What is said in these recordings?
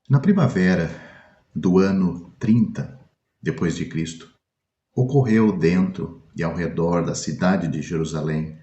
Na primavera do ano 30 depois de Cristo, ocorreu dentro e ao redor da cidade de Jerusalém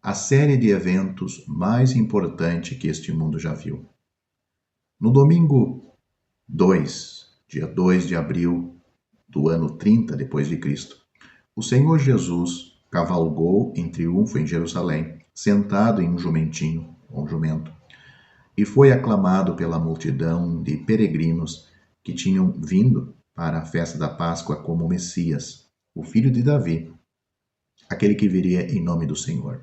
a série de eventos mais importante que este mundo já viu. No domingo 2, dia 2 de abril do ano 30 depois de Cristo, o Senhor Jesus cavalgou em triunfo em Jerusalém, sentado em um jumentinho, ou um jumento, e foi aclamado pela multidão de peregrinos que tinham vindo para a festa da Páscoa como Messias, o filho de Davi, aquele que viria em nome do Senhor.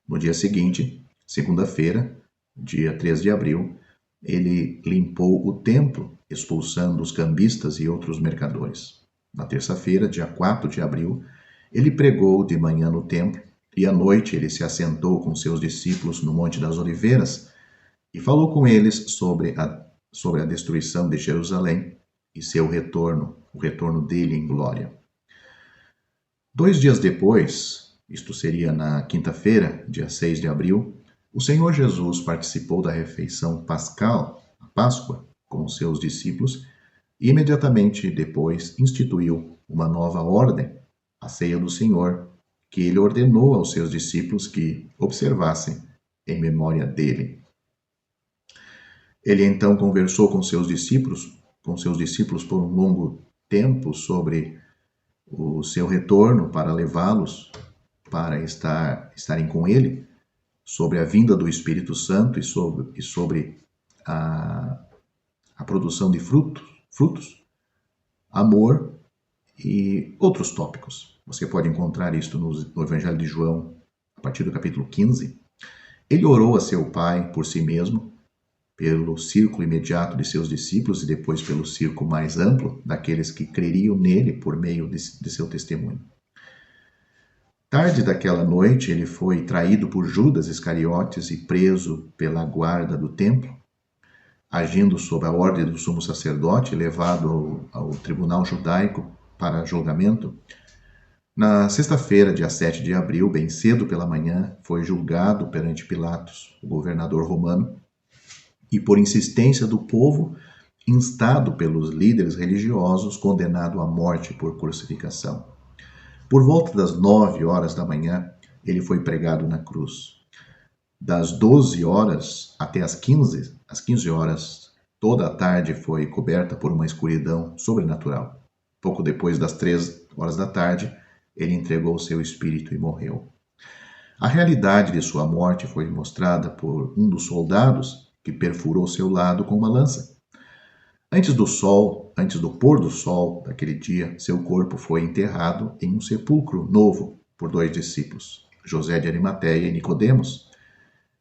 No dia seguinte, segunda-feira, dia 3 de abril, ele limpou o templo, expulsando os cambistas e outros mercadores. Na terça-feira, dia 4 de abril, ele pregou de manhã no templo e à noite ele se assentou com seus discípulos no Monte das Oliveiras e falou com eles sobre a destruição de Jerusalém e seu retorno, o retorno dele em glória. 2 dias depois, isto seria na quinta-feira, dia 6 de abril, o Senhor Jesus participou da refeição pascal, a Páscoa, com seus discípulos e imediatamente depois instituiu uma nova ordem, a ceia do Senhor, que ele ordenou aos seus discípulos que observassem em memória dele. Ele então conversou com seus discípulos por um longo tempo sobre o seu retorno para levá-los para estarem com ele, sobre a vinda do Espírito Santo e sobre a produção de frutos, amor e outros tópicos. Você pode encontrar isto no Evangelho de João, a partir do capítulo 15. Ele orou a seu Pai por si mesmo, pelo círculo imediato de seus discípulos e depois pelo círculo mais amplo daqueles que creriam nele por meio de seu testemunho. Tarde daquela noite, ele foi traído por Judas Iscariotes e preso pela guarda do templo, agindo sob a ordem do sumo sacerdote, levado ao tribunal judaico para julgamento. Na sexta-feira, dia 7 de abril, bem cedo pela manhã, foi julgado perante Pilatos, o governador romano, e por insistência do povo, instado pelos líderes religiosos, condenado à morte por crucificação. Por volta das 9 horas da manhã, ele foi pregado na cruz. Das 12 horas até as 15 horas, toda a tarde foi coberta por uma escuridão sobrenatural. Pouco depois das 3 horas da tarde, ele entregou seu espírito e morreu. A realidade de sua morte foi mostrada por um dos soldados que perfurou seu lado com uma lança. Antes do pôr do sol daquele dia, seu corpo foi enterrado em um sepulcro novo por 2 discípulos, José de Arimateia e Nicodemos,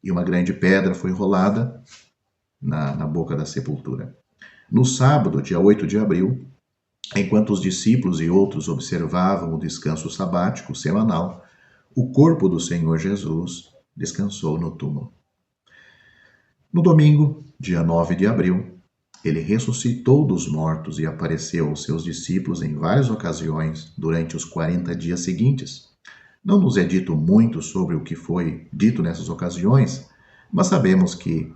e uma grande pedra foi rolada na boca da sepultura. No sábado, dia 8 de abril, enquanto os discípulos e outros observavam o descanso sabático semanal, o corpo do Senhor Jesus descansou no túmulo. No domingo, dia 9 de abril, ele ressuscitou dos mortos e apareceu aos seus discípulos em várias ocasiões durante os 40 dias seguintes. Não nos é dito muito sobre o que foi dito nessas ocasiões, mas sabemos que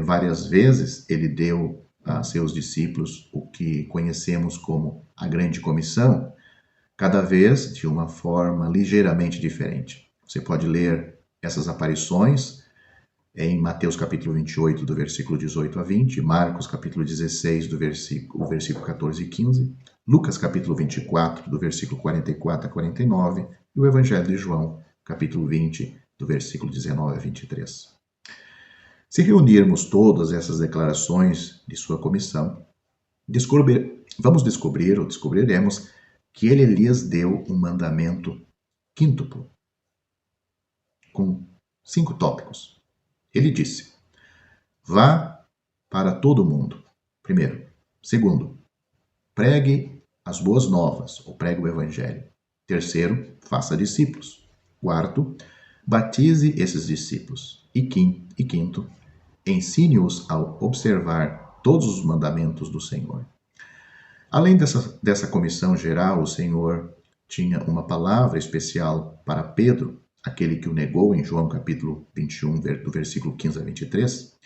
várias vezes ele deu a seus discípulos o que conhecemos como a Grande Comissão, cada vez de uma forma ligeiramente diferente. Você pode ler essas aparições em Mateus capítulo 28, do versículo 18 a 20, Marcos capítulo 16, do versículo 14 e 15, Lucas capítulo 24, do versículo 44 a 49, e o Evangelho de João, capítulo 20, do versículo 19 a 23. Se reunirmos todas essas declarações de sua comissão, descobriremos que ele lhes deu um mandamento quíntuplo, com 5 tópicos. Ele disse: vá para todo o mundo. Primeiro. Segundo, pregue as boas novas, ou pregue o evangelho. Terceiro, faça discípulos. Quarto, batize esses discípulos. E quinto, ensine-os a observar todos os mandamentos do Senhor. Além dessa comissão geral, o Senhor tinha uma palavra especial para Pedro, aquele que o negou em João capítulo 21, do versículo 15 a 23.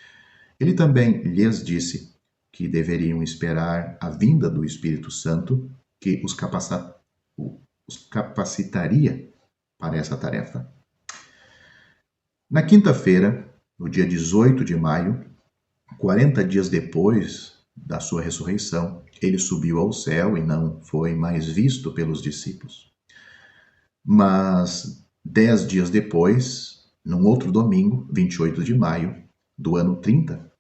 Ele também lhes disse que deveriam esperar a vinda do Espírito Santo, que os capacitaria para essa tarefa. Na quinta-feira, no dia 18 de maio, 40 dias depois da sua ressurreição, ele subiu ao céu e não foi mais visto pelos discípulos. Mas 10 dias depois, num outro domingo, 28 de maio do ano 30,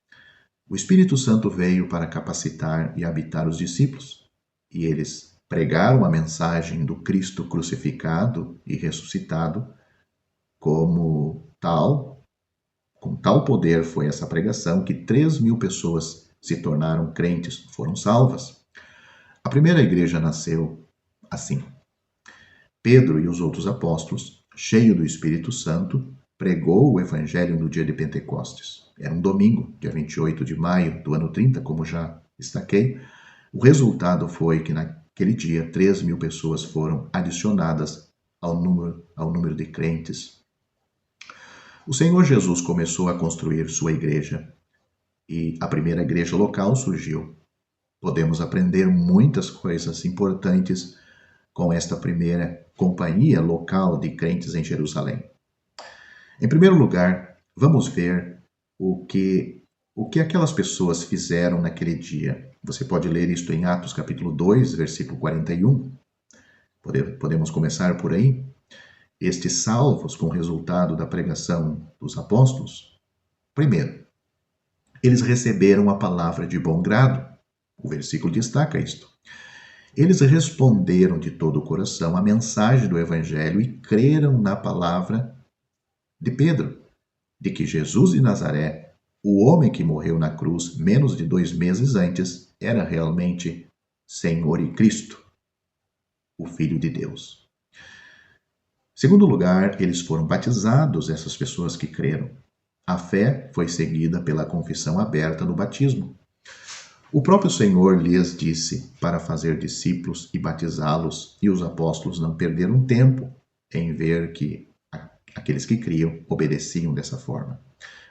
o Espírito Santo veio para capacitar e habitar os discípulos, e eles pregaram a mensagem do Cristo crucificado e ressuscitado com tal poder foi essa pregação que 3.000 pessoas se tornaram crentes, foram salvas. A primeira igreja nasceu assim. Pedro e os outros apóstolos, cheio do Espírito Santo, pregou o evangelho no dia de Pentecostes. Era um domingo, dia 28 de maio do ano 30, como já destaquei. O resultado foi que naquele dia 3.000 pessoas foram adicionadas ao número de crentes. O Senhor Jesus começou a construir sua igreja e a primeira igreja local surgiu. Podemos aprender muitas coisas importantes com esta primeira companhia local de crentes em Jerusalém. Em primeiro lugar, vamos ver o que aquelas pessoas fizeram naquele dia. Você pode ler isto em Atos capítulo 2, versículo 41. Podemos começar por aí. Estes salvos com o resultado da pregação dos apóstolos? Primeiro, eles receberam a palavra de bom grado. O versículo destaca isto. Eles responderam de todo o coração à mensagem do Evangelho e creram na palavra de Pedro, de que Jesus de Nazaré, o homem que morreu na cruz menos de 2 meses antes, era realmente Senhor e Cristo, o Filho de Deus. Segundo lugar, eles foram batizados, essas pessoas que creram. A fé foi seguida pela confissão aberta no batismo. O próprio Senhor lhes disse para fazer discípulos e batizá-los, e os apóstolos não perderam tempo em ver que aqueles que criam obedeciam dessa forma.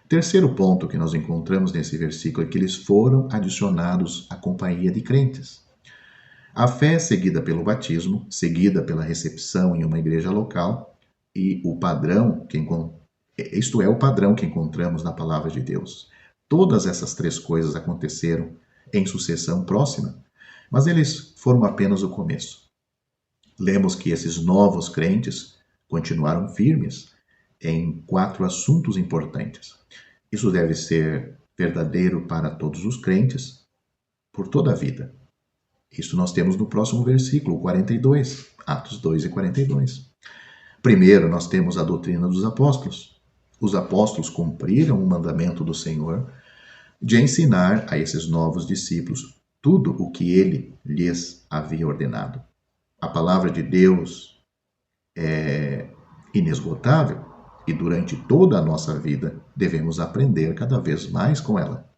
O terceiro ponto que nós encontramos nesse versículo é que eles foram adicionados à companhia de crentes. A fé é seguida pelo batismo, seguida pela recepção em uma igreja local, e o padrão, isto é o padrão que encontramos na palavra de Deus. Todas essas 3 coisas aconteceram em sucessão próxima, mas eles foram apenas o começo. Lemos que esses novos crentes continuaram firmes em 4 assuntos importantes. Isso deve ser verdadeiro para todos os crentes por toda a vida. Isso nós temos no próximo versículo, 42, Atos 2 e 42. Primeiro, nós temos a doutrina dos apóstolos. Os apóstolos cumpriram o mandamento do Senhor de ensinar a esses novos discípulos tudo o que ele lhes havia ordenado. A palavra de Deus é inesgotável e durante toda a nossa vida devemos aprender cada vez mais com ela.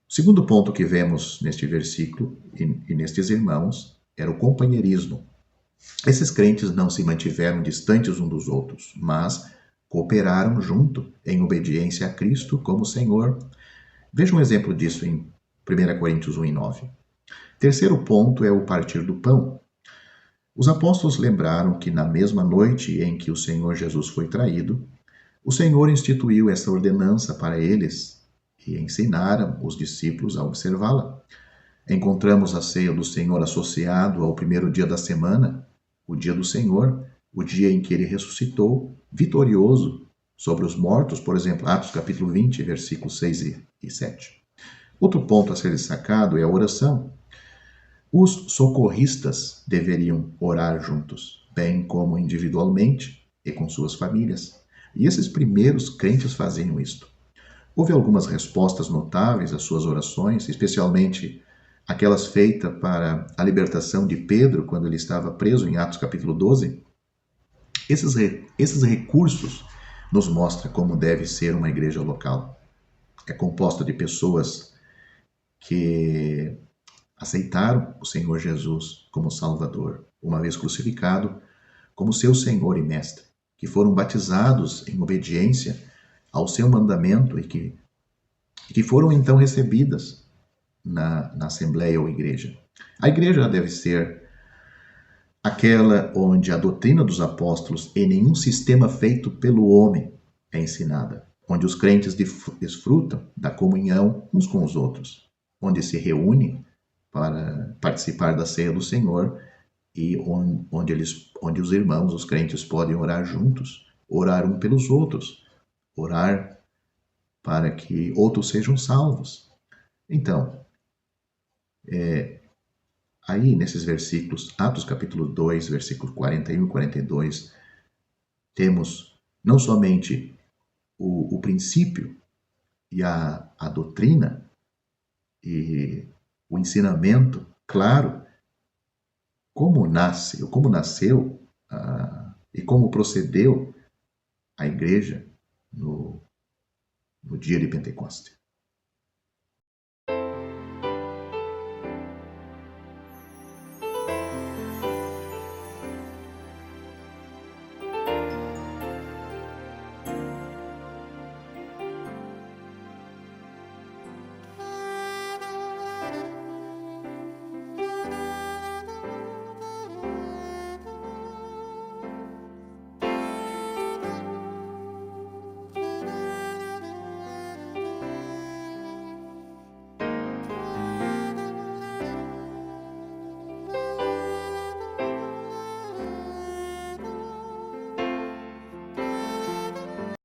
O segundo ponto que vemos neste versículo e nestes irmãos era o companheirismo. Esses crentes não se mantiveram distantes uns dos outros, mas cooperaram junto em obediência a Cristo como Senhor. Veja um exemplo disso em 1 Coríntios 1 e 9. Terceiro ponto é o partir do pão. Os apóstolos lembraram que na mesma noite em que o Senhor Jesus foi traído, o Senhor instituiu essa ordenança para eles e ensinaram os discípulos a observá-la. Encontramos a ceia do Senhor associado ao primeiro dia da semana, o dia do Senhor, o dia em que ele ressuscitou, vitorioso sobre os mortos, por exemplo, Atos capítulo 20, versículos 6 e 7. Outro ponto a ser destacado é a oração. Os socorristas deveriam orar juntos, bem como individualmente e com suas famílias. E esses primeiros crentes faziam isto. Houve algumas respostas notáveis às suas orações, especialmente aquelas feitas para a libertação de Pedro quando ele estava preso em Atos capítulo 12. Esses recursos nos mostram como deve ser uma igreja local. É composta de pessoas que aceitaram o Senhor Jesus como Salvador, uma vez crucificado, como seu Senhor e Mestre, que foram batizados em obediência ao seu mandamento e que foram então recebidas na assembleia ou igreja? A igreja deve ser aquela onde a doutrina dos apóstolos em nenhum sistema feito pelo homem é ensinada, onde os crentes desfrutam da comunhão uns com os outros, onde se reúnem para participar da ceia do Senhor e onde os irmãos, os crentes, podem orar juntos, orar um pelos outros, orar para que outros sejam salvos. Então, aí nesses versículos, Atos capítulo 2, versículos 41 e 42, temos não somente o princípio e a doutrina e o ensinamento claro, como nasceu e como procedeu a igreja no dia de Pentecostes.